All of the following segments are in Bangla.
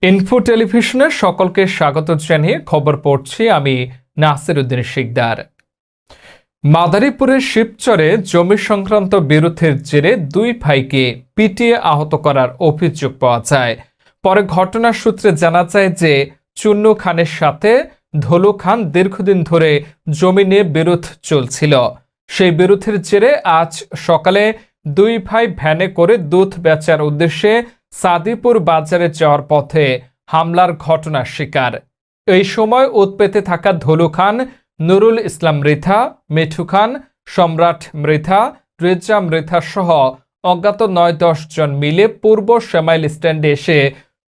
ইনফো টেলিভিশনের সকলকে স্বাগত জানিয়ে খবর পড়ছি আমি নাসিরউদ্দিন শিকদার। মাদারীপুরের শিবচরে জমি সংক্রান্ত বিরোধের জেরে দুই ভাইকে পিটিয়ে আহত করার অভিযোগ পাওয়া যায়। পরে ঘটনার সূত্রে জানা যায় যে চুন্নু খানের সাথে ধলু খান দীর্ঘদিন ধরে জমি নিয়ে বিরোধ চলছিল। সেই বিরোধের জেরে আজ সকালে দুই ভাই ভ্যানে করে দুধ বেচার উদ্দেশ্যে সাদিপুর বাজারে যাওয়ার পথে হামলার ঘটনার শিকার। এই সময় উৎপেতে থাকা ধলু খান, নুরুল ইসলাম মৃধা, মিঠু খান, সম্রাট মৃধা, রেজা মৃধা সহ অজ্ঞাত ৯-১০ জন মিলে পূর্ব সেমাইল স্ট্যান্ডে এসে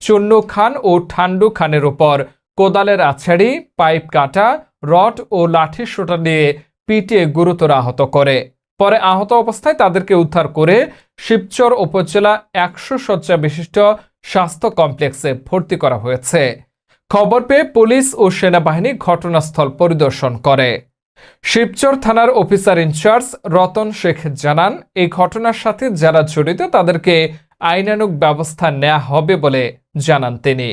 চুন্নু খান ও ঠান্ডু খানের উপর কোদালের আছাড়ি, পাইপ কাটা, রড ও লাঠি সোঁটা নিয়ে পিটিয়ে গুরুতর আহত করে। পরে আহত অবস্থায় তাদেরকে উদ্ধার করে শিবচর উপজেলা ১০০ শয্যা বিশিষ্ট স্বাস্থ্য কমপ্লেক্সে ভর্তি করা হয়েছে। খবর পেয়ে পুলিশ ও সেনাবাহিনী ঘটনাস্থল পরিদর্শন করে। শিবচর থানার অফিসার ইনচার্জ রতন শেখ জানান, এই ঘটনার সাথে যারা জড়িত তাদেরকে আইনানুগ ব্যবস্থা নেওয়া হবে বলে জানান তিনি।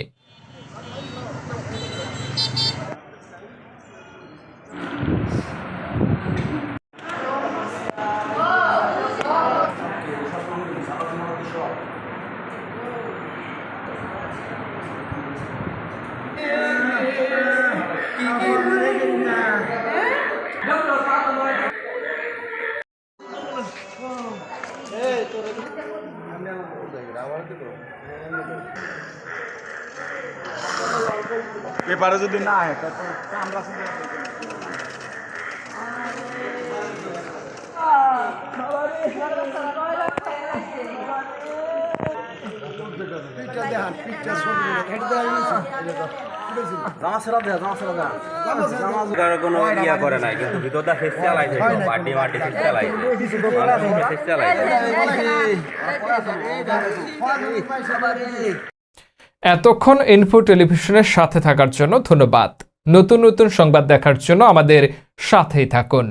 এবারে যদি না হয় আমরা কোনো ইয়া করে নাই, কিন্তু ভিতরটা শেষ চালাইছে, মাটি মাটি শেষ চালাইছে। এতক্ষণ ইনফো টেলিভিশনের সাথে থাকার জন্য ধন্যবাদ। নতুন নতুন সংবাদ দেখার জন্য আমাদের সাথেই থাকুন।